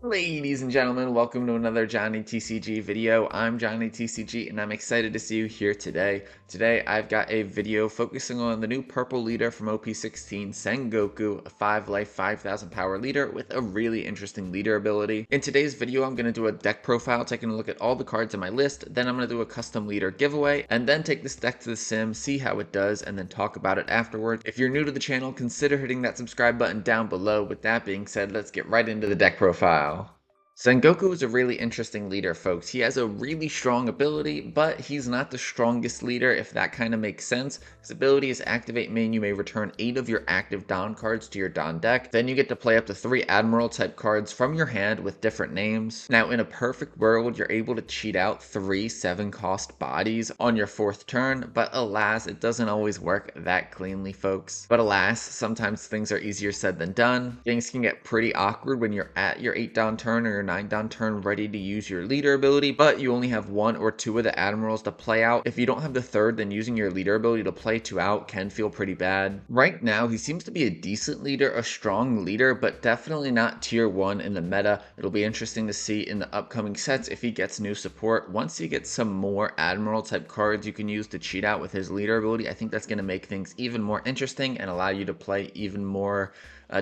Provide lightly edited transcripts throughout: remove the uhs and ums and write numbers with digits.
Ladies and gentlemen, welcome to another Johnny TCG video. I'm Johnny TCG and I'm excited to see you here today. Today I've got a video focusing on the new purple leader from OP16, Sengoku, a 5 life, 5000 power leader with a really interesting leader ability. In today's video I'm going to do a deck profile, taking a look at all the cards in my list, then I'm going to do a custom leader giveaway, and then take this deck to the sim, see how it does, and then talk about it afterwards. If you're new to the channel, consider hitting that subscribe button down below. With that being said, let's get right into the deck profile. Sengoku is a really interesting leader, folks. He has a really strong ability, but he's not the strongest leader, if that kind of makes sense. His ability is Activate Main. You may return 8 of your active Don cards to your Don deck. Then you get to play up to 3 Admiral type cards from your hand with different names. Now, in a perfect world, you're able to cheat out 3 7-cost bodies on your 4th turn, but alas, it doesn't always work that cleanly, folks. But alas, sometimes things are easier said than done. Things can get pretty awkward when you're at your 8 Don turn or your 9 Don turn ready to use your leader ability, but you only have 1 or 2 of the admirals to play out. If you don't have the 3rd, then using your leader ability to play 2 out can feel pretty bad. Right now, he seems to be a decent leader, a strong leader, but definitely not tier 1 in the meta. It'll be interesting to see in the upcoming sets if he gets new support. Once he gets some more admiral type cards you can use to cheat out with his leader ability, I think that's going to make things even more interesting and allow you to play even more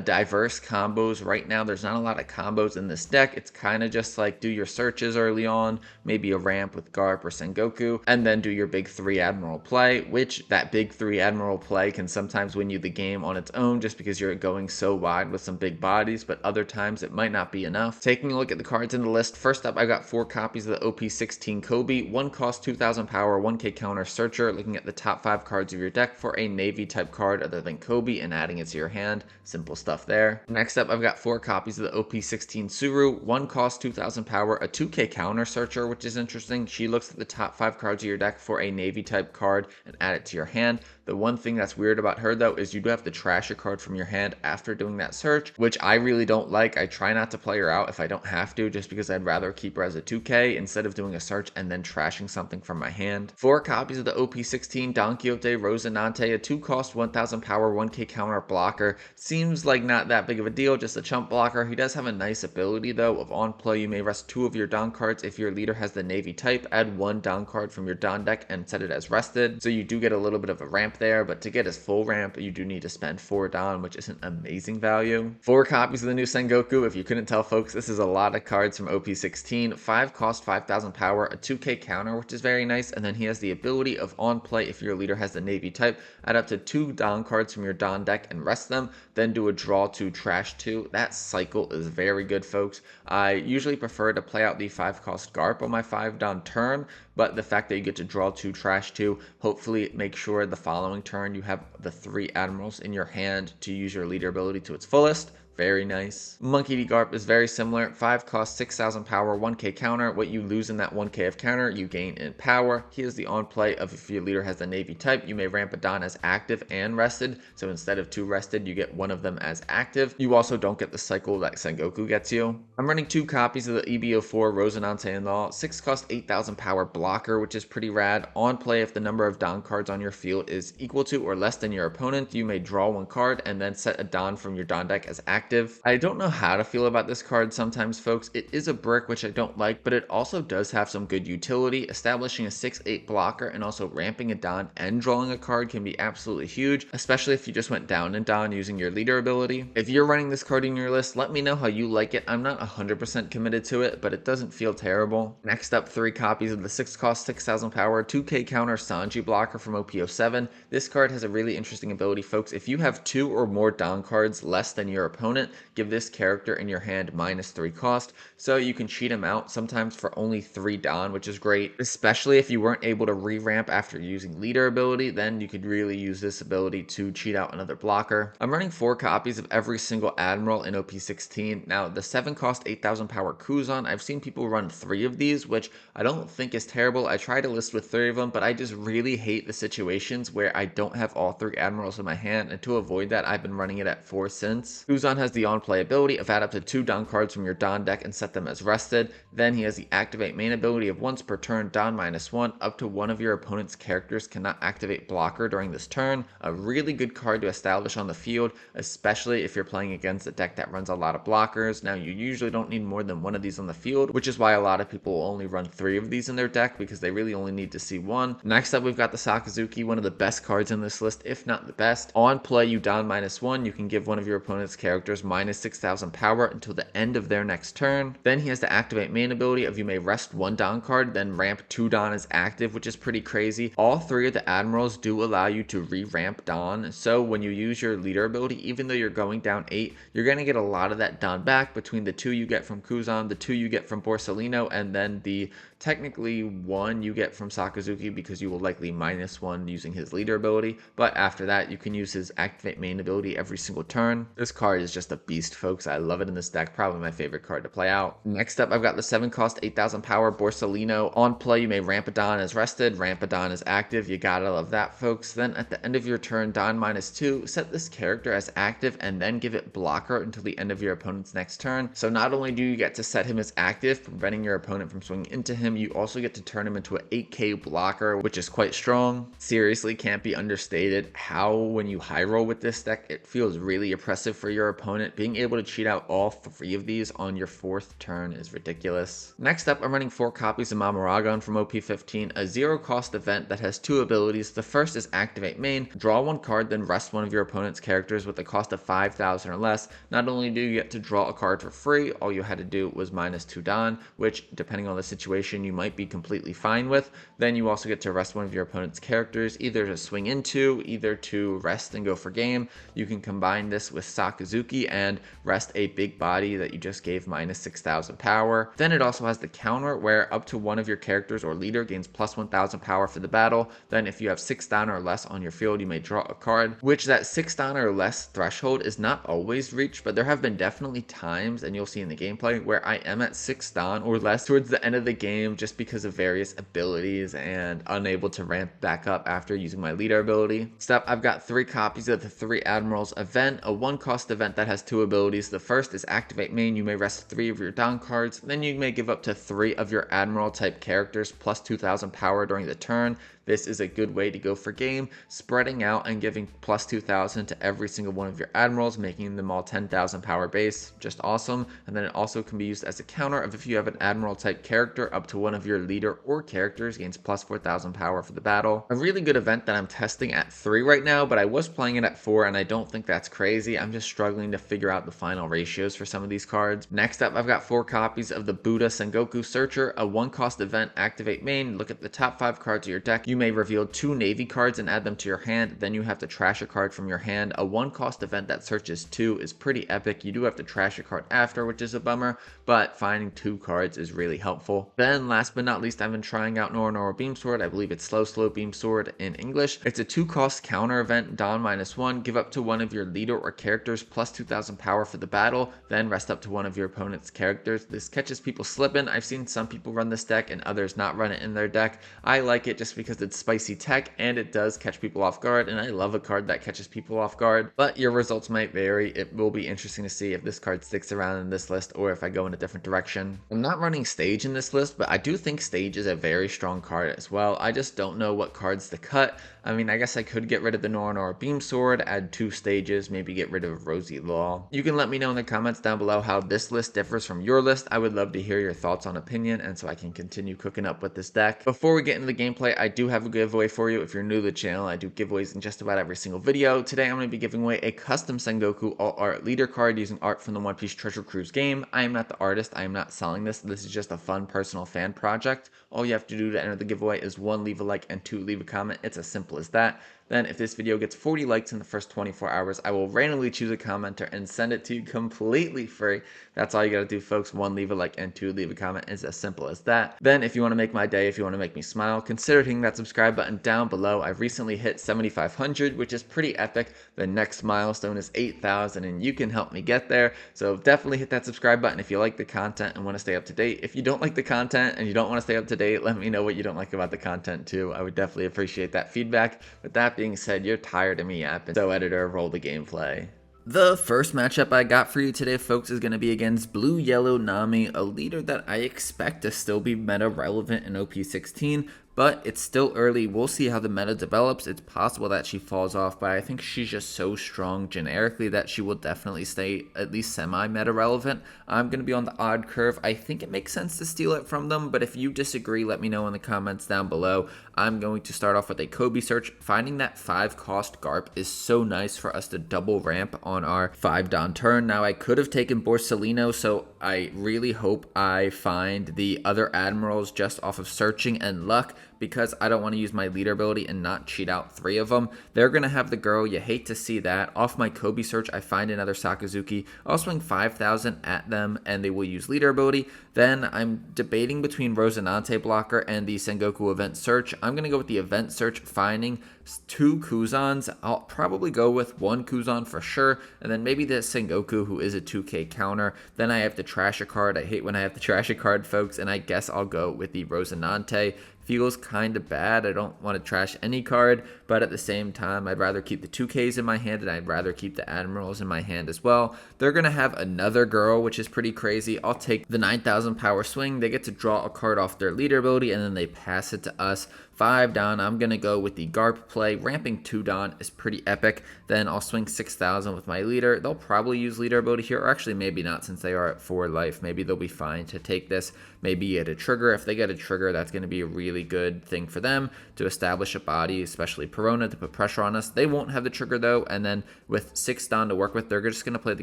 diverse combos. Right now there's not a lot of combos in this deck. It's kind of just like do your searches early on, maybe a ramp with Garp or Sengoku, and then do your big 3 admiral play, which that big 3 admiral play can sometimes win you the game on its own just because you're going so wide with some big bodies, but other times it might not be enough. Taking a look at the cards in the list, first up I got 4 copies of the OP16 Kobe, 1 cost 2000 power, 1k counter searcher, looking at the top 5 cards of your deck for a navy type card other than Kobe and adding it to your hand. Simple stuff there. Next up, I've got 4 copies of the OP16 Suru, 1 cost 2000 power, a 2k counter searcher, which is interesting. She looks at the top 5 cards of your deck for a navy type card and add it to your hand. The one thing that's weird about her though is you do have to trash a card from your hand after doing that search, which I really don't like. I try not to play her out if I don't have to, just because I'd rather keep her as a 2k instead of doing a search and then trashing something from my hand. 4 copies of the OP16 Don Quixote Rosinante, a 2 cost 1000 power, 1k counter blocker. Seems like not that big of a deal, just a chump blocker. He does have a nice ability though of on play you may rest 2 of your Don cards. If your leader has the navy type, add 1 Don card from your Don deck and set it as rested, so you do get a little bit of a ramp there, but to get his full ramp you do need to spend 4 Don, which isn't amazing value. 4 copies of the new Sengoku. If you couldn't tell, folks, this is a lot of cards from OP16. 5 cost 5000 power, a 2k counter, which is very nice, and then he has the ability of on play if your leader has the navy type, add up to 2 Don cards from your Don deck and rest them, then do a draw 2 trash 2. That cycle is very good, folks. I usually prefer to play out the 5 cost Garp on my 5 Don turn, but the fact that you get to draw 2 trash 2, hopefully make sure the following turn you have the 3 admirals in your hand to use your leader ability to its fullest. Very nice. Monkey D. Garp is very similar. 5 cost 6000 power, 1k counter. What you lose in that 1k of counter, you gain in power. He is the on play of if your leader has the navy type, you may ramp a Don as active and rested. So instead of 2 rested, you get 1 of them as active. You also don't get the cycle that Sengoku gets you. I'm running 2 copies of the EB04 Rosinante and Law. 6 cost 8000 power blocker, which is pretty rad. On play, if the number of Don cards on your field is equal to or less than your opponent, you may draw 1 card and then set a Don from your Don deck as active. I don't know how to feel about this card sometimes, folks. It is a brick, which I don't like, but it also does have some good utility. Establishing a 6/8 blocker and also ramping a Don and drawing a card can be absolutely huge, especially if you just went down in Don using your leader ability. If you're running this card in your list, let me know how you like it. I'm not 100% committed to it, but it doesn't feel terrible. Next up, 3 copies of the 6 cost 6000 power, 2k counter Sanji blocker from OP07. This card has a really interesting ability, folks. If you have 2 or more Don cards less than your opponent, give this character in your hand -3 cost, so you can cheat him out sometimes for only 3 Don, which is great, especially if you weren't able to re-ramp after using leader ability. Then you could really use this ability to cheat out another blocker. I'm running 4 copies of every single admiral in OP16. Now the 7 cost 8000 power Kuzan, I've seen people run 3 of these, which I don't think is terrible. I tried to list with 3 of them, but I just really hate the situations where I don't have all 3 admirals in my hand, and to avoid that I've been running it at 4 since. Kuzan has has the on-play ability of add up to 2 Don cards from your Don deck and set them as rested. Then he has the activate main ability of once per turn, Don -1, up to one of your opponent's characters cannot activate blocker during this turn. A really good card to establish on the field, especially if you're playing against a deck that runs a lot of blockers. Now, you usually don't need more than one of these on the field, which is why a lot of people will only run 3 of these in their deck because they really only need to see 1. Next up, we've got the Sakazuki, one of the best cards in this list, if not the best. On play, you Don -1, you can give one of your opponent's characters -6,000 power until the end of their next turn. Then he has the activate main ability of you may rest 1 Don card, then ramp 2 Don as active, which is pretty crazy. All 3 of the admirals do allow you to re-ramp Don, so when you use your leader ability, even though you're going down 8, you're going to get a lot of that Don back between the 2 you get from Kuzan, the 2 you get from Borsalino, and then the technically 1 you get from Sakazuki because you will likely -1 using his leader ability, but after that you can use his activate main ability every single turn. This card is just a beast, folks. I love it in this deck, probably my favorite card to play out. Next up, I've got the 7 cost 8,000 power Borsalino. On play, you may ramp a Don as rested, ramp a Don as active. You gotta love that, folks. Then at the end of your turn, Don -2, set this character as active and then give it blocker until the end of your opponent's next turn. So not only do you get to set him as active, preventing your opponent from swinging into him, you also get to turn him into an 8k blocker, which is quite strong. Seriously, can't be understated how when you high roll with this deck, it feels really oppressive for your opponent. Being able to cheat out all 3 of these on your 4th turn is ridiculous. Next up, I'm running 4 copies of Mamoragon from OP15, a 0 cost event that has 2 abilities. The first is activate main, draw 1 card, then rest one of your opponent's characters with a cost of 5,000 or less. Not only do you get to draw a card for free, all you had to do was -2 Don, which depending on the situation you might be completely fine with. Then you also get to rest one of your opponent's characters, either to swing into, either to rest and go for game. You can combine this with Sakazuki and rest a big body that you just gave -6,000 power. Then it also has the counter where up to one of your characters or leader gains +1,000 power for the battle. Then if you have 6 Don or less on your field, you may draw a card, which that 6 Don or less threshold is not always reached, but there have been definitely times, and you'll see in the gameplay, where I am at 6 Don or less towards the end of the game just because of various abilities and unable to ramp back up after using my leader ability. Next up, I've got 3 copies of the 3 Admirals event, a 1 cost event that has 2 abilities. The first is activate main, you may rest 3 of your Don cards, then you may give up to 3 of your Admiral type characters plus 2,000 power during the turn. This is a good way to go for game, spreading out and giving plus 2,000 to every single one of your admirals, making them all 10,000 power base. Just awesome. And then it also can be used as a counter of if you have an admiral type character, up to one of your leader or characters gains plus 4,000 power for the battle. A really good event that I'm testing at 3 right now, but I was playing it at 4 and I don't think that's crazy. I'm just struggling to figure out the final ratios for some of these cards. Next up, I've got 4 copies of the Buddha Sengoku Searcher, a 1 cost event, activate main, look at the top 5 cards of your deck. You may reveal 2 Navy cards and add them to your hand, then you have to trash a card from your hand. A 1 cost event that searches 2 is pretty epic. You do have to trash a card after, which is a bummer, but finding 2 cards is really helpful. Then last but not least, I've been trying out Noro Beam Sword. I believe it's Slow Beam Sword in English. It's a 2 cost counter event, Don -1, give up to one of your leader or characters plus 2,000 power for the battle, then rest up to one of your opponent's characters. This catches people slipping. I've seen some people run this deck and others not run it in their deck. I like it just because it's spicy tech and it does catch people off guard, and I love a card that catches people off guard, but your results might vary. It will be interesting to see if this card sticks around in this list or if I go in a different direction. I'm not running Stage in this list, but I do think Stage is a very strong card as well. I just don't know what cards to cut. I mean, I guess I could get rid of the Noro Beam Sword, add 2 stages, maybe get rid of Rosy Law. You can let me know in the comments down below how this list differs from your list. I would love to hear your thoughts on opinion, and so I can continue cooking up with this deck. Before we get into the gameplay, I do have a giveaway for you. If you're new to the channel, I do giveaways in just about every single video. Today, I'm going to be giving away a custom Sengoku All Art Leader card using art from the One Piece Treasure Cruise game. I am not the artist. I am not selling this. This is just a fun personal fan project. All you have to do to enter the giveaway is 1, leave a like, and 2, leave a comment. It's as simple as that. Then if this video gets 40 likes in the first 24 hours, I will randomly choose a commenter and send it to you completely free. That's all you gotta do, folks. 1, leave a like, and 2, leave a comment. It's as simple as that. Then if you want to make my day, if you want to make me smile, consider hitting that subscribe button down below. I've recently hit 7,500, which is pretty epic. The next milestone is 8,000, and you can help me get there. So definitely hit that subscribe button if you like the content and want to stay up to date. If you don't like the content and you don't want to stay up to date, let me know what you don't like about the content too. I would definitely appreciate that feedback. With that being said, you're tired of me yapping, so editor, roll the gameplay. The first matchup I got for you today, folks, is going to be against Blue Yellow Nami, a leader that I expect to still be meta relevant in OP16, but it's still early. We'll see how the meta develops. It's possible that she falls off, but I think she's just so strong generically that she will definitely stay at least semi-meta relevant. I'm going to be on the odd curve. I think it makes sense to steal it from them, but if you disagree, let me know in the comments down below. I'm going to start off with a Kobe search. Finding that 5 cost Garp is so nice for us to double ramp on our 5 Don turn. Now, I could have taken Borsalino, so I really hope I find the other admirals just off of searching and luck, because I don't want to use my leader ability and not cheat out 3 of them. They're going to have the girl. You hate to see that. Off my Kobe search, I find another Sakazuki. I'll swing 5,000 at them, and they will use leader ability. Then I'm debating between Rosinante blocker and the Sengoku event search. I'm going to go with the event search, finding 2 Kuzans. I'll probably go with 1 Kuzan for sure, and then maybe the Sengoku, who is a 2k counter. Then I have to trash a card. I hate when I have to trash a card, folks, and I guess I'll go with the Rosinante. Feels kind of bad. I don't want to trash any card, but at the same time, I'd rather keep the 2Ks in my hand, and I'd rather keep the Admirals in my hand as well. They're going to have another girl, which is pretty crazy. I'll take the 9,000 power swing. They get to draw a card off their leader ability, and then they pass it to us. 5 Don, I'm going to go with the Garp play. Ramping 2 Don is pretty epic. Then I'll swing 6,000 with my leader. They'll probably use leader ability here, or actually maybe not, since they are at 4 life. Maybe they'll be fine to take this. Maybe get a trigger. If they get a trigger, that's going to be a really good thing for them to establish a body, especially Perona, to put pressure on us. They won't have the trigger though, and then with 6 Don to work with, they're just going to play the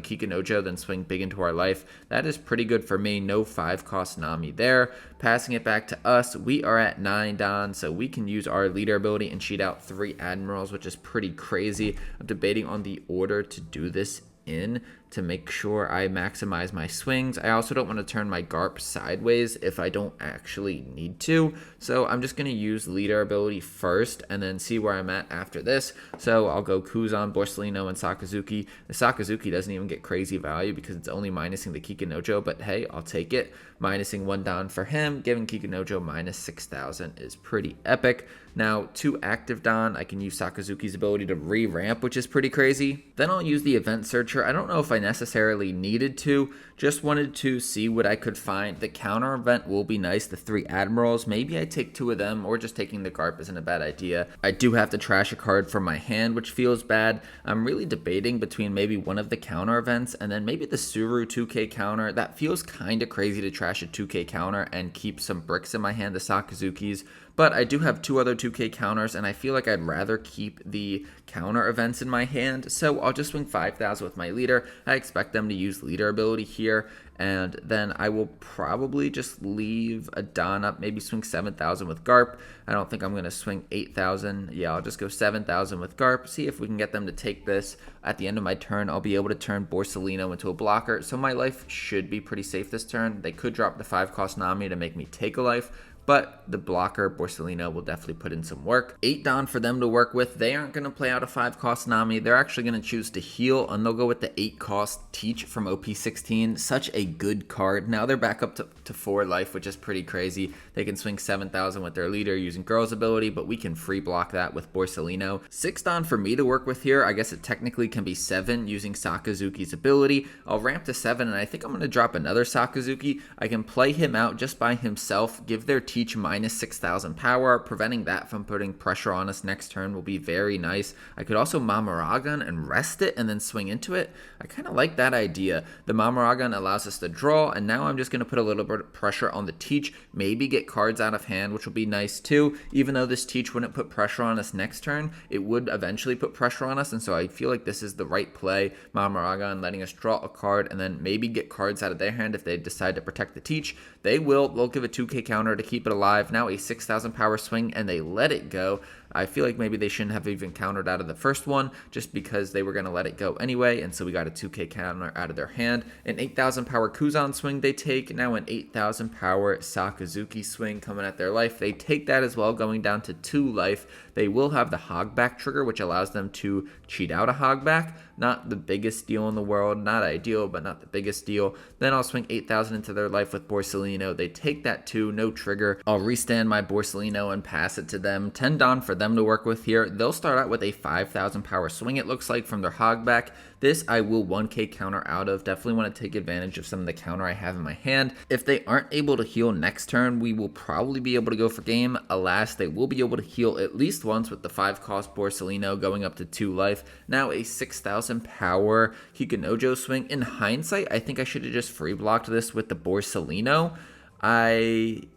Kikinojo, then swing big into our life. That is pretty good for me. No 5 cost Nami there. Passing it back to us, we are at 9 Don, so we can use our leader ability and cheat out 3 admirals, which is pretty crazy. I'm debating on the order to do this in to make sure I maximize my swings. I also don't want to turn my Garp sideways if I don't actually need to, so I'm just going to use leader ability first and then see where I'm at after this. So I'll go Kuzan, Borsalino, and Sakazuki. The Sakazuki doesn't even get crazy value because it's only minusing the Kikinojo, but hey, I'll take it. Minusing 1 Don for him, giving Kikinojo minus 6,000 is pretty epic. Now, 2 active Don, I can use Sakazuki's ability to re-ramp, which is pretty crazy. Then I'll use the event searcher. I don't know if I necessarily needed to, just wanted to see what I could find. The counter event will be nice, the 3 admirals. Maybe I take 2 of them, or just taking the Garp isn't a bad idea. I do have to trash a card from my hand, which feels bad. I'm really debating between maybe one of the counter events and then maybe the Suru 2k counter. That feels kind of crazy to trash a 2k counter and keep some bricks in my hand, the Sakazuki's. But I do have 2 other 2k counters, and I feel like I'd rather keep the counter events in my hand, so I'll just swing 5,000 with my leader. I expect them to use leader ability here, and then I will probably just leave a Don up, maybe swing 7,000 with Garp. I don't think I'm going to swing 8,000. Yeah, I'll just go 7,000 with Garp, see if we can get them to take this. At the end of my turn, I'll be able to turn Borsalino into a blocker, so my life should be pretty safe this turn. They could drop the 5 cost Nami to make me take a life, but the blocker, Borsalino, will definitely put in some work. 8 Don for them to work with. They aren't going to play out a 5 cost Nami. They're actually going to choose to heal, and they'll go with the 8 cost Teach from OP16. Such a good card. Now they're back up to 4 life, which is pretty crazy. They can swing 7,000 with their leader using Girl's ability, but we can free block that with Borsalino. 6 Don for me to work with here. I guess it technically can be 7 using Sakazuki's ability. I'll ramp to 7, and I think I'm going to drop another Sakazuki. I can play him out just by himself, give their Teach minus 6,000 power. Preventing that from putting pressure on us next turn will be very nice. I could also Mamaragan and rest it and then swing into it. I kind of like that idea. The Mamaragan allows us to draw, and now I'm just going to put a little bit of pressure on the Teach, maybe get cards out of hand, which will be nice too. Even though this Teach wouldn't put pressure on us next turn, it would eventually put pressure on us, and so I feel like this is the right play. Mamaragan letting us draw a card and then maybe get cards out of their hand if they decide to protect the Teach. They'll give a 2k counter to keep it alive. Now a 6,000 power swing, and they let it go. I feel like maybe they shouldn't have even countered out of the first one, just because they were going to let it go anyway, and so we got a 2k counter out of their hand. An 8,000 power Kuzan swing they take. Now an 8,000 power Sakazuki swing coming at their life. They take that as well, going down to 2 life. They will have the Hogback trigger, which allows them to cheat out a Hogback. Not the biggest deal in the world. Not ideal, but not the biggest deal. Then I'll swing 8,000 into their life with Borsalino. They take that too, no trigger. I'll restand my Borsalino and pass it to them. 10 Don for them to work with here. They'll start out with a 5,000 power swing, it looks like, from their Hogback. This I will 1k counter out of. Definitely want to take advantage of some of the counter I have in my hand. If they aren't able to heal next turn, we will probably be able to go for game. Alas, they will be able to heal at least once with the 5 cost Borsalino going up to 2 life. Now a 6000 power Kikunojo swing. In hindsight, I think I should have just free blocked this with the Borsalino.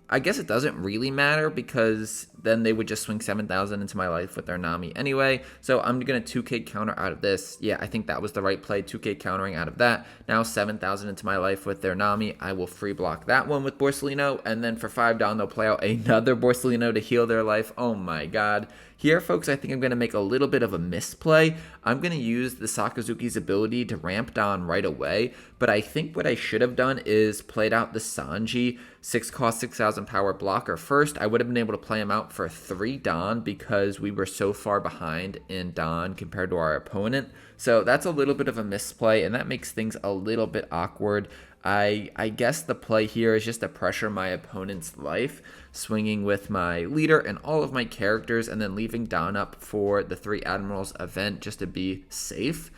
I guess it doesn't really matter because then they would just swing 7,000 into my life with their Nami anyway. So I'm going to 2k counter out of this. Yeah, I think that was the right play. 2k countering out of that. Now 7,000 into my life with their Nami. I will free block that one with Borsalino. And then for 5 down, they'll play out another Borsalino to heal their life. Oh my god. Here, folks, I think I'm going to make a little bit of a misplay. I'm going to use the Sakazuki's ability to ramp down right away, but I think what I should have done is played out the Sanji 6 cost 6,000 power blocker first. I would have been able to play him out for 3 Dawn because we were so far behind in Dawn compared to our opponent. So that's a little bit of a misplay, and that makes things a little bit awkward. I guess the play here is just to pressure my opponent's life, swinging with my leader and all of my characters, and then leaving Dawn up for the 3 Admirals event just to be safe.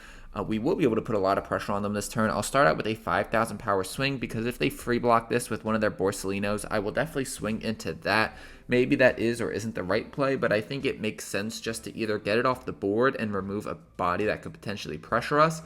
We will be able to put a lot of pressure on them this turn. I'll start out with a 5,000 power swing because if they free block this with one of their Borsalinos, I will definitely swing into that. Maybe that is or isn't the right play, but I think it makes sense just to either get it off the board and remove a body that could potentially pressure us.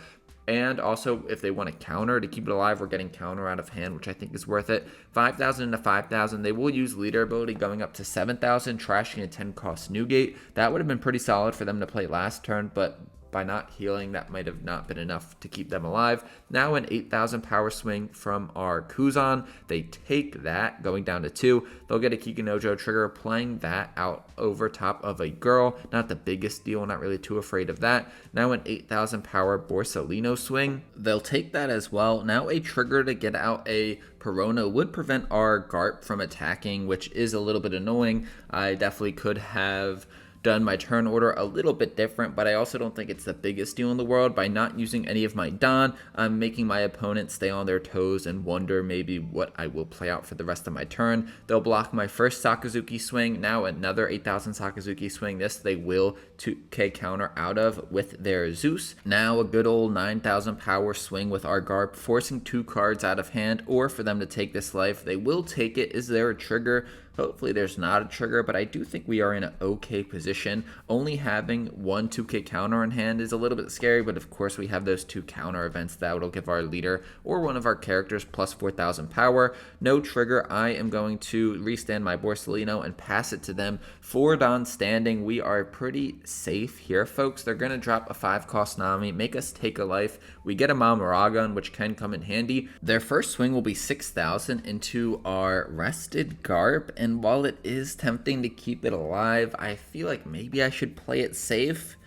And also, if they want to counter to keep it alive, we're getting counter out of hand, which I think is worth it. 5,000 into 5,000. They will use leader ability going up to 7,000, trashing a 10 cost Newgate. That would have been pretty solid for them to play last turn, but by not healing, that might have not been enough to keep them alive. Now an 8,000 power swing from our Kuzan. They take that, going down to 2. They'll get a Kikunojo trigger, playing that out over top of a girl. Not the biggest deal, not really too afraid of that. Now an 8,000 power Borsalino swing. They'll take that as well. Now a trigger to get out a Perona would prevent our Garp from attacking, which is a little bit annoying. I definitely could have done my turn order a little bit different, but I also don't think it's the biggest deal in the world. By not using any of my Dawn, I'm making my opponent stay on their toes and wonder maybe what I will play out for the rest of my turn. They'll block my first Sakazuki swing, now another 8,000 Sakazuki swing. This they will 2k counter out of with their Zeus. Now a good old 9,000 power swing with our Garp, forcing 2 cards out of hand, or for them to take this life. They will take it. Is there a trigger? Hopefully there's not a trigger, but I do think we are in an okay position. Only having 1 2k counter in hand is a little bit scary, but of course we have those 2 counter events that will give our leader or one of our characters plus 4,000 power. No trigger. I am going to restand my Borsalino and pass it to them. 4 Dawn standing. We are pretty safe here, folks. They're going to drop a 5 cost Nami, make us take a life. We get a Mamaragon, which can come in handy. Their first swing will be 6,000 into our rested Garp. And while it is tempting to keep it alive, I feel like maybe I should play it safe.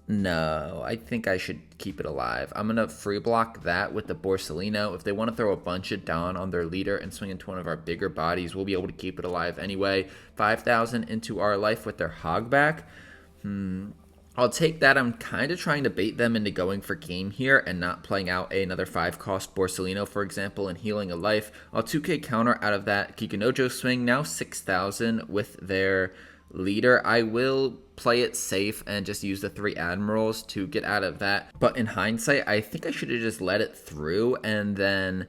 No, I think I should keep it alive. I'm going to free block that with the Borsalino. If they want to throw a bunch of Dawn on their leader and swing into one of our bigger bodies, we'll be able to keep it alive anyway. 5,000 into our life with their Hogback. I'll take that. I'm kind of trying to bait them into going for game here and not playing out another 5 cost Borsalino, for example, and healing a life. I'll 2k counter out of that Kikunojo swing. Now 6,000 with their leader. I will play it safe and just use the 3 Admirals to get out of that. But in hindsight, I think I should have just let it through, and then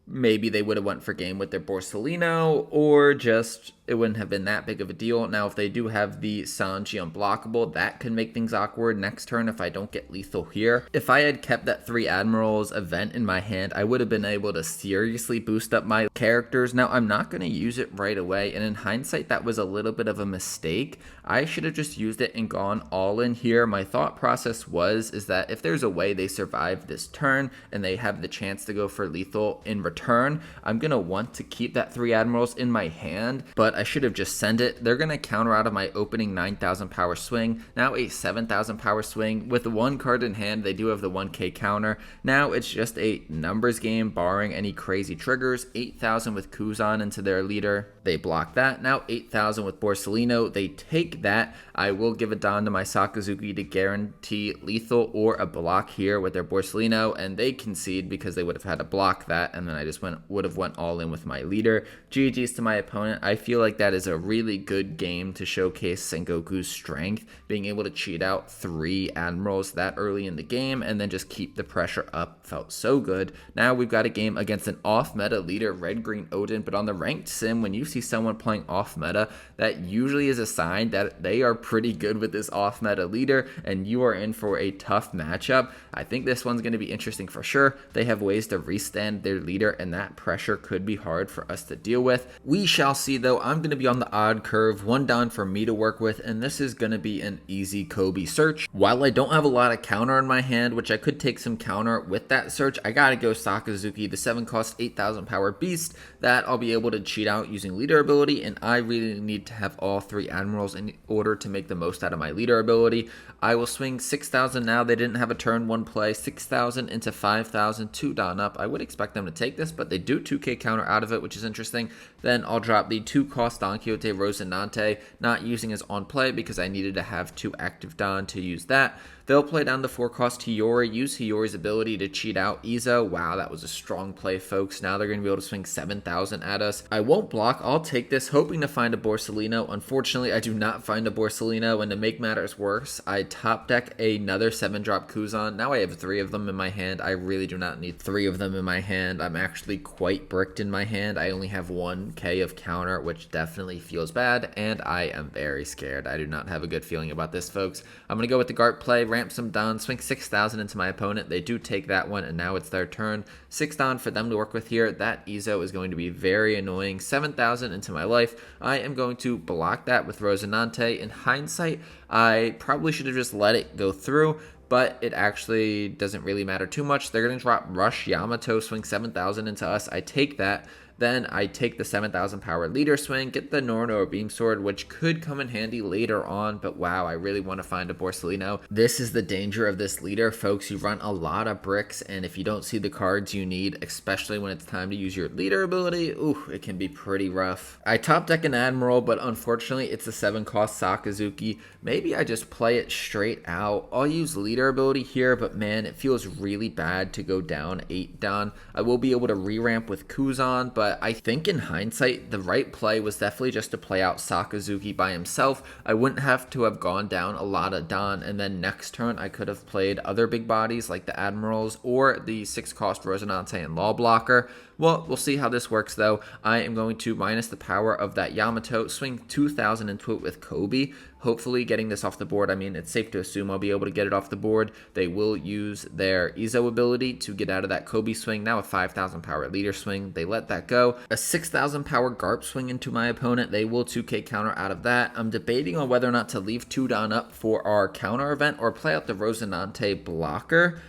maybe they would have went for game with their Borsalino, or just it wouldn't have been that big of a deal. Now, if they do have the Sanji unblockable, that could make things awkward next turn if I don't get lethal here. If I had kept that 3 Admirals event in my hand, I would have been able to seriously boost up my characters. Now, I'm not going to use it right away, and in hindsight, that was a little bit of a mistake. I should have just used it and gone all in here. My thought process is that if there's a way they survive this turn and they have the chance to go for lethal in return, I'm going to want to keep that 3 Admirals in my hand, but I should have just sent it. They're going to counter out of my opening 9,000 power swing. Now a 7,000 power swing. With 1 card in hand, they do have the 1k counter. Now it's just a numbers game, barring any crazy triggers. 8,000 with Kuzan into their leader. They block that. Now 8,000 with Borsalino. They take that. I will give it down to my Sakazuki to guarantee lethal or a block here with their Borsalino, and they concede because they would have had to block that, and then I just would have went all in with my leader. GG's to my opponent. I feel like that is a really good game to showcase Sengoku's strength, being able to cheat out 3 admirals that early in the game and then just keep the pressure up felt so good. Now we've got a game against an off-meta leader, red-green Oden, but on the ranked sim, when you see someone playing off-meta, that usually is a sign that they are pretty good with this off-meta leader, and you are in for a tough matchup. I think this one's going to be interesting for sure. They have ways to restand their leader, and that pressure could be hard for us to deal with. We shall see, though. I'm going to be on the odd curve, 1 down for me to work with, and this is going to be an easy Kobe search. While I don't have a lot of counter in my hand, which I could take some counter with that search, I gotta go Sakazuki, the 7 cost 8,000 power beast that I'll be able to cheat out using leader ability, and I really need to have all 3 admirals in order to make the most out of my leader ability. I will swing 6,000 now. They didn't have a turn 1 play. 6,000 into 5,000, 2 down up. I would expect them to take this, but they do 2k counter out of it, which is interesting. Then I'll drop the 2 cost Don Quixote Rosinante, not using as on play because I needed to have 2 active Don to use that. They'll play down the 4 cost Hiyori, use Hiyori's ability to cheat out Izo. Wow, that was a strong play, folks. Now they're going to be able to swing 7,000 at us. I won't block. I'll take this, hoping to find a Borsalino. Unfortunately, I do not find a Borsalino, and to make matters worse, I top deck another 7-drop Kuzan. Now I have 3 of them in my hand. I really do not need 3 of them in my hand. I'm actually quite bricked in my hand. I only have 1k of counter, which definitely feels bad, and I am very scared. I do not have a good feeling about this, folks. I'm going to go with the Garp play, ramp some Don, swing 6,000 into my opponent. They do take that one, and now it's their turn. 6 Don for them to work with here. That Izo is going to be very annoying. 7,000 into my life. I am going to block that with Rosinante. In hindsight, I probably should have just let it go through, but it actually doesn't really matter too much. They're going to drop Rush Yamato, swing 7,000 into us. I take that. Then I take the 7,000 power leader swing, get the Norno or Beam Sword, which could come in handy later on, but wow, I really want to find a Borsalino. This is the danger of this leader, folks. You run a lot of bricks, and if you don't see the cards you need, especially when it's time to use your leader ability, ooh, it can be pretty rough. I top deck an Admiral, but unfortunately, it's a 7 cost Sakazuki. Maybe I just play it straight out. I'll use leader ability here, but man, it feels really bad to go down 8 Don. I will be able to re-ramp with Kuzan, but I think in hindsight, the right play was definitely just to play out Sakazuki by himself. I wouldn't have to have gone down a lot of Don, and then next turn I could have played other big bodies like the Admirals or the 6 cost Rosinante and Law Blocker. Well, we'll see how this works, though. I am going to minus the power of that Yamato, swing 2,000 into it with Kobe, hopefully getting this off the board. I mean, it's safe to assume I'll be able to get it off the board. They will use their Izo ability to get out of that Kobe swing. Now a 5,000 power leader swing. They let that go. A 6,000 power Garp swing into my opponent. They will 2k counter out of that. I'm debating on whether or not to leave 2 Don up for our counter event or play out the Rosinante blocker.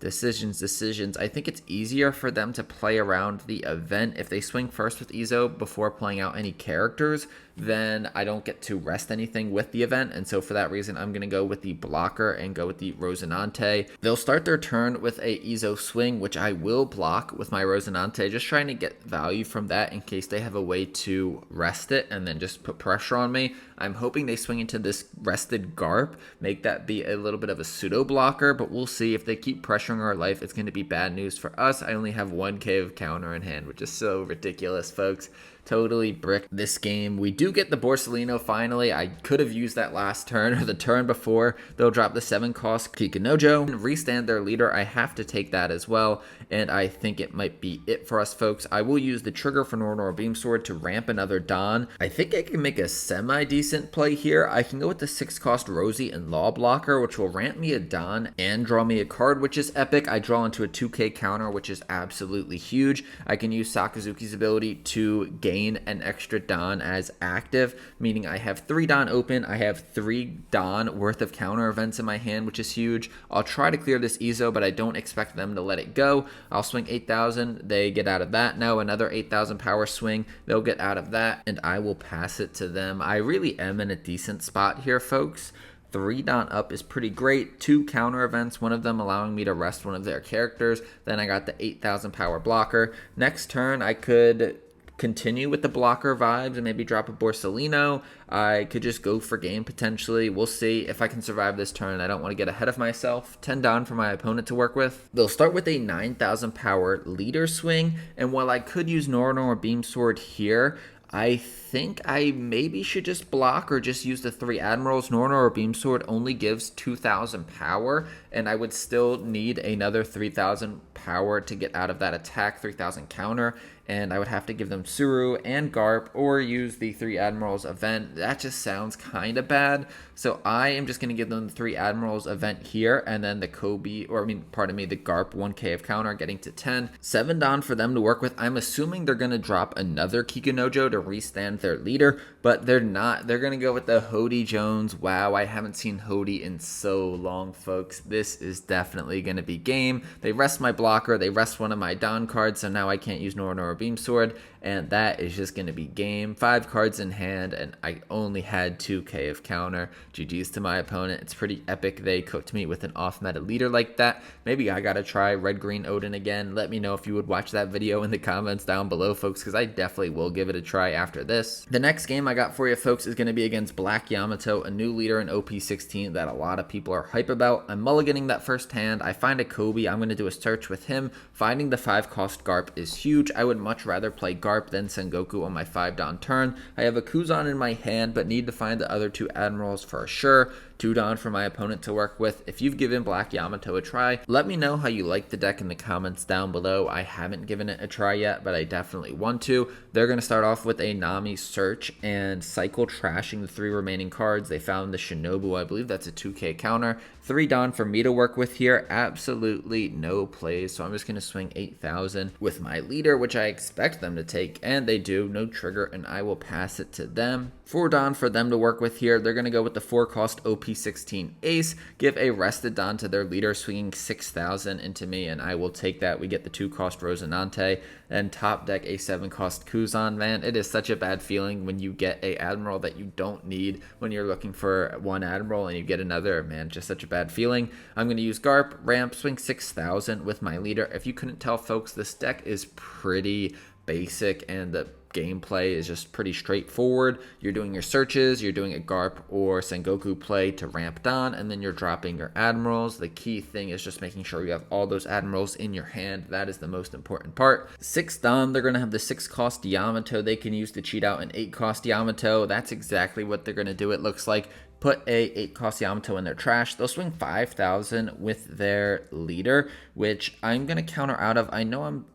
Decisions. I think it's easier for them to play around the event. If they swing first with Izo before playing out any characters, then I don't get to rest anything with the event, and so for that reason, I'm going to go with the blocker and go with the Rosinante. They'll start their turn with a Izo swing, which I will block with my Rosinante, just trying to get value from that in case they have a way to rest it and then just put pressure on me. I'm hoping they swing into this rested Garp, make that be a little bit of a pseudo blocker, but we'll see. If they keep pressuring our life, it's going to be bad news for us. I only have 1k of counter in hand, which is so ridiculous, folks. Totally bricked this game. We do get the Borsalino finally. I could have used that last turn or the turn before. They'll drop the 7 cost Kikanojo and restand their leader. I have to take that as well, and I think it might be it for us, folks. I will use the trigger for Nornor Beam Sword to ramp another Don. I think I can make a semi-decent play here. I can go with the 6 cost Rosie and Law Blocker, which will ramp me a Don and draw me a card, which is epic. I draw into a 2k counter, which is absolutely huge. I can use Sakazuki's ability to gain an extra Don as active, meaning I have 3 Don open. I have 3 Don worth of counter events in my hand, which is huge. I'll try to clear this Izo, but I don't expect them to let it go. I'll swing 8,000. They get out of that. Now another 8,000 power swing. They'll get out of that, and I will pass it to them. I really am in a decent spot here, folks. 3 Don up is pretty great. 2 counter events, one of them allowing me to rest one of their characters. Then I got the 8,000 power blocker. Next turn, I could continue with the blocker vibes and maybe drop a Borsalino. I could just go for game potentially. We'll see if I can survive this turn. I don't want to get ahead of myself. 10 down for my opponent to work with. They'll start with a 9,000 power leader swing, and while I could use Norinor or Beam Sword here, I think I maybe should just block or just use the 3 Admirals. Norinor or Beam Sword only gives 2,000 power, and I would still need another 3,000 power to get out of that attack, 3,000 counter, and I would have to give them Suru and Garp or use the 3 Admirals event. That just sounds kind of bad, so I am just going to give them the 3 Admirals event here, and then the Kobe, or I mean, pardon me, the Garp 1k of counter getting to 10. 7 Don for them to work with. I'm assuming they're going to drop another Kikunojo to restand their leader, but they're not. They're going to go with the Hody Jones. Wow, I haven't seen Hody in so long, folks. This is definitely going to be game. They rest my blocker, they rest one of my Don cards, so now I can't use Norinor or Beam Sword, and that is just going to be game. 5 cards in hand, and I only had 2k of counter. GG's to my opponent. It's pretty epic. They cooked me with an off-meta leader like that. Maybe I gotta try Red-Green Oden again. Let me know if you would watch that video in the comments down below, folks, because I definitely will give it a try after this. The next game I got for you, folks, is going to be against Black Yamato, a new leader in OP16 that a lot of people are hype about. I'm mulliganing that first hand. I find a Kobe. I'm going to do a search with him. Finding the 5-cost Garp is huge. I would much rather play Garp than Sengoku on my 5-Don turn. I have a Kuzan in my hand, but need to find the other 2 Admirals for sure. 2 Don for my opponent to work with. If you've given Black Yamato a try, let me know how you like the deck in the comments down below. I haven't given it a try yet, but I definitely want to. They're going to start off with a Nami search and cycle trashing the 3 remaining cards. They found the Shinobu. I believe that's a 2k counter. 3 Don for me to work with here. Absolutely no plays, so I'm just going to swing 8,000 with my leader, which I expect them to take, and they do. No trigger, and I will pass it to them. 4 Don for them to work with here. They're going to go with the 4-cost OP16 Ace, give a rested Don to their leader, swinging 6,000 into me, and I will take that. We get the 2-cost Rosinante, and top deck a 7-cost Kuzan. Man, it is such a bad feeling when you get a Admiral that you don't need when you're looking for one Admiral and you get another. Man, just such a bad feeling. I'm going to use Garp, ramp, swing 6,000 with my leader. If you couldn't tell, folks, this deck is pretty basic, and the gameplay is just pretty straightforward. You're doing your searches, you're doing a Garp or Sengoku play to ramp Don, and then you're dropping your Admirals. The key thing is just making sure you have all those Admirals in your hand. That is the most important part. 6 Don, they're going to have the 6-cost Yamato they can use to cheat out an 8-cost Yamato. That's exactly what they're going to do, it looks like. Put a 8-cost Yamato in their trash. They'll swing 5,000 with their leader, which I'm going to counter out of. I know I'm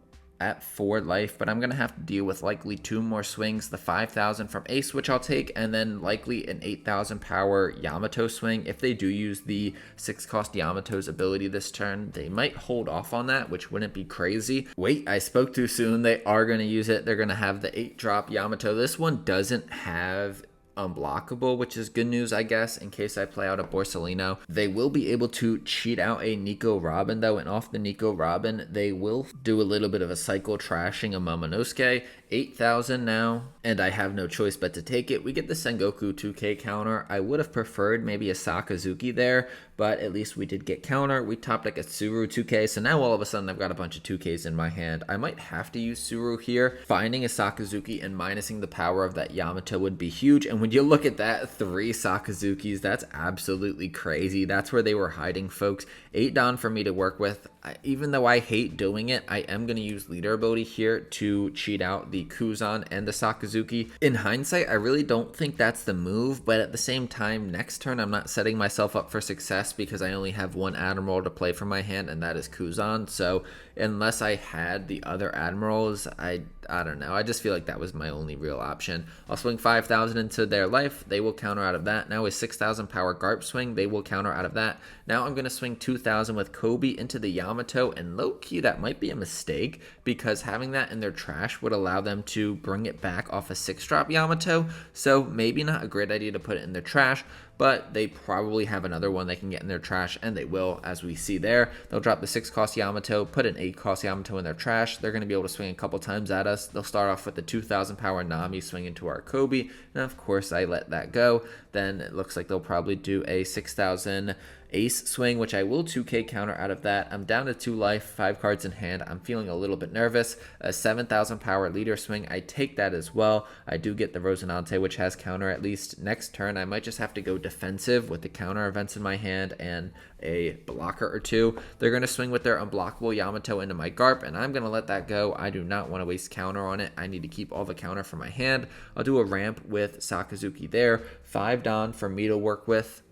at 4 life, but I'm going to have to deal with likely 2 more swings. The 5,000 from Ace, which I'll take, and then likely an 8,000 power Yamato swing. If they do use the 6-cost Yamato's ability this turn, they might hold off on that, which wouldn't be crazy. Wait, I spoke too soon. They are going to use it. They're going to have the 8-drop Yamato. This one doesn't have unblockable, which is good news, I guess, in case I play out a Borsalino. They will be able to cheat out a Nico Robin, though, and off the Nico Robin, they will do a little bit of a cycle trashing a Momonosuke. 8,000 now, and I have no choice but to take it. We get the Sengoku 2k counter. I would have preferred maybe a Sakazuki there, but at least we did get counter. We topped like a Suru 2k, so now all of a sudden I've got a bunch of 2ks in my hand. I might have to use Suru here. Finding a Sakazuki and minusing the power of that Yamato would be huge, and when you look at that, 3 Sakazukis, that's absolutely crazy. That's where they were hiding, folks. 8 Don for me to work with. Even though I hate doing it, I am going to use leader ability here to cheat out the Kuzan and the Sakazuki. In hindsight, I really don't think that's the move, but at the same time, next turn I'm not setting myself up for success because I only have 1 Admiral to play from my hand, and that is Kuzan. So unless I had the other Admirals, I don't know. I just feel like that was my only real option. I'll swing 5,000 into their life. They will counter out of that. Now a 6,000 power Garp swing. They will counter out of that. Now I'm going to swing 2,000 with Kobe into the Yamato, and low-key that might be a mistake because having that in their trash would allow them to bring it back off a 6-drop Yamato, so maybe not a great idea to put it in their trash, but they probably have another one they can get in their trash, and they will, as we see there. They'll drop the 6-cost Yamato, put an 8-cost Yamato in their trash. They're going to be able to swing a couple times at us. They'll start off with the 2,000 power Nami swing into our Kobe, and of course I let that go. Then it looks like they'll probably do a 6,000 ace swing, which I will 2k counter out of that. I'm down to 2 life, 5 cards in hand. I'm feeling a little bit nervous. A 7,000 power leader swing, I take that as well. I do get the Rosinante, which has counter at least. Next turn, I might just have to go defensive with the counter events in my hand and a blocker or two. They're going to swing with their unblockable Yamato into my Garp, and I'm going to let that go. I do not want to waste counter on it. I need to keep all the counter for my hand. I'll do a ramp with Sakazuki there. 5 Don for me to work with.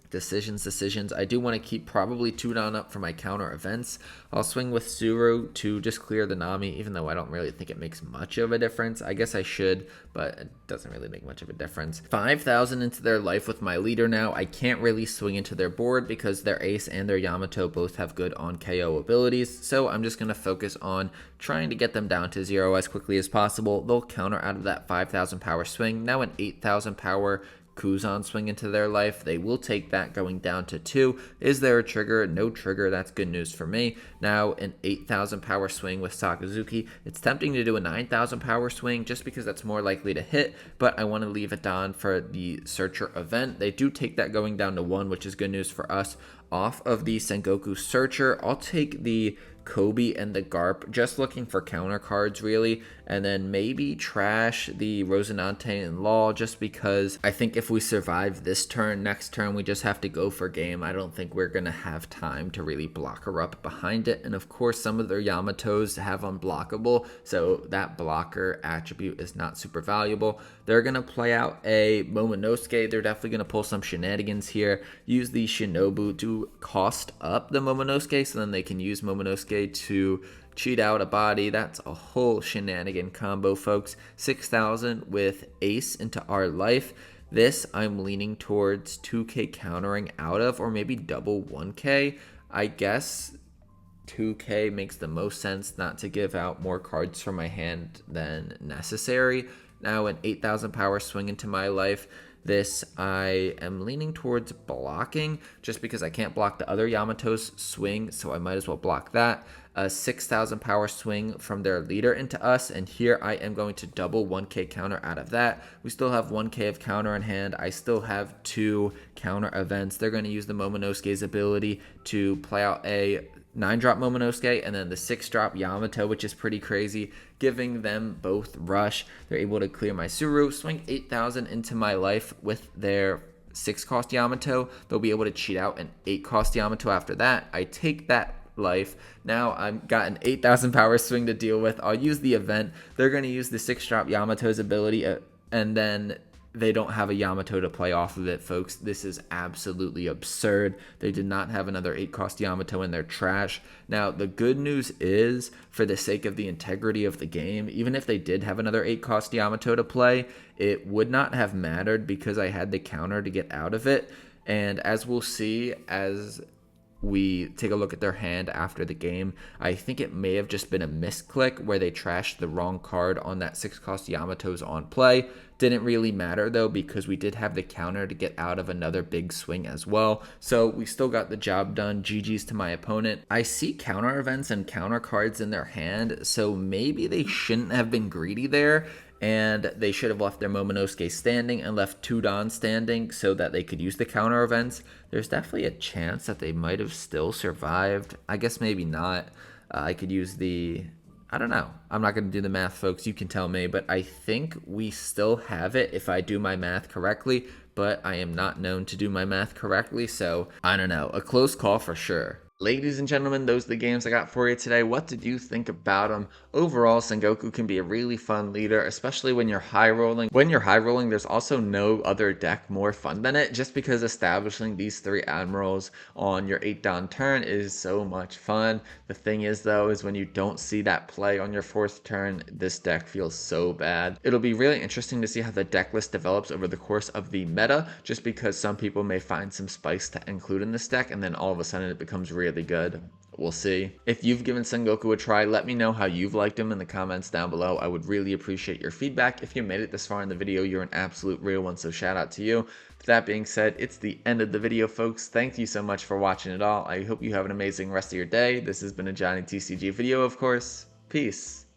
Decisions. I do want to keep probably 2 down up for my counter events. I'll swing with Suru to just clear the Nami, even though I don't really think it makes much of a difference. I guess I should, but it doesn't really make much of a difference. 5,000 into their life with my leader now. I can't really swing into their board because their Ace and their Yamato both have good on KO abilities, so I'm just going to focus on trying to get them down to 0 as quickly as possible. They'll counter out of that 5,000 power swing. Now an 8,000 power Kuzan swing into their life. They will take that going down to 2. Is there a trigger? No trigger. That's good news for me. Now an 8,000 power swing with Sakazuki. It's tempting to do a 9,000 power swing just because that's more likely to hit, but I want to leave it on for the Searcher event. They do take that going down to 1, which is good news for us. Off of the Sengoku Searcher, I'll take the Kobe and the Garp, just looking for counter cards really, and then maybe trash the Rosinante and Law just because I think if we survive this turn, next turn we just have to go for game. I don't think we're going to have time to really block her up behind it, and of course some of their Yamatos have unblockable, so that blocker attribute is not super valuable. They're going to play out a Momonosuke. They're definitely going to pull some shenanigans here, use the Shinobu to cost up the Momonosuke so then they can use Momonosuke to cheat out a body. That's a whole shenanigan combo, folks. 6,000 with Ace into our life. This I'm leaning towards 2k countering out of, or maybe double 1k. I guess 2k makes the most sense, not to give out more cards from my hand than necessary. Now an 8,000 power swing into my life. This I am leaning towards blocking just because I can't block the other Yamato's swing, so I might as well block that. A 6,000 power swing from their leader into us, and here I am going to double 1k counter out of that. We still have 1k of counter in hand. I still have 2 counter events. They're going to use the Momonosuke's ability to play out a 9-drop Momonosuke and then the 6-drop Yamato, which is pretty crazy, giving them both rush. They're able to clear my Suru, swing 8,000 into my life with their 6-cost Yamato. They'll be able to cheat out an 8-cost Yamato after that. I take that life. Now I've got an 8,000 power swing to deal with. I'll use the event. They're going to use the 6-drop Yamato's ability, and then they don't have a Yamato to play off of it, folks. This is absolutely absurd. They did not have another 8-cost Yamato in their trash. Now, the good news is, for the sake of the integrity of the game, even if they did have another 8-cost Yamato to play, it would not have mattered because I had the counter to get out of it. And as we'll see, as we take a look at their hand after the game, I think it may have just been a misclick where they trashed the wrong card on that 6-cost Yamato's on play. Didn't really matter though, because we did have the counter to get out of another big swing as well. So we still got the job done. GG's to my opponent. I see counter events and counter cards in their hand, so maybe they shouldn't have been greedy there, and they should have left their Momonosuke standing and left 2 Don standing so that they could use the counter events. There's definitely a chance that they might have still survived. I guess maybe not. I could use the... I don't know. I'm not going to do the math, folks. You can tell me. But I think we still have it if I do my math correctly. But I am not known to do my math correctly. So, I don't know. A close call for sure. Ladies and gentlemen, those are the games I got for you today. What did you think about them? Overall, Sengoku can be a really fun leader, especially when you're high rolling. When you're high rolling, there's also no other deck more fun than it, just because establishing these 3 admirals on your 8-down turn is so much fun. The thing is, though, is when you don't see that play on your 4th turn, this deck feels so bad. It'll be really interesting to see how the deck list develops over the course of the meta, just because some people may find some spice to include in this deck, and then all of a sudden it becomes really good. We'll see. If you've given Sengoku a try, let me know how you've liked him in the comments down below. I would really appreciate your feedback. If you made it this far in the video, you're an absolute real one, so shout out to you. With that being said, it's the end of the video, folks. Thank you so much for watching it all. I hope you have an amazing rest of your day. This has been a Johnny TCG video, of course. Peace.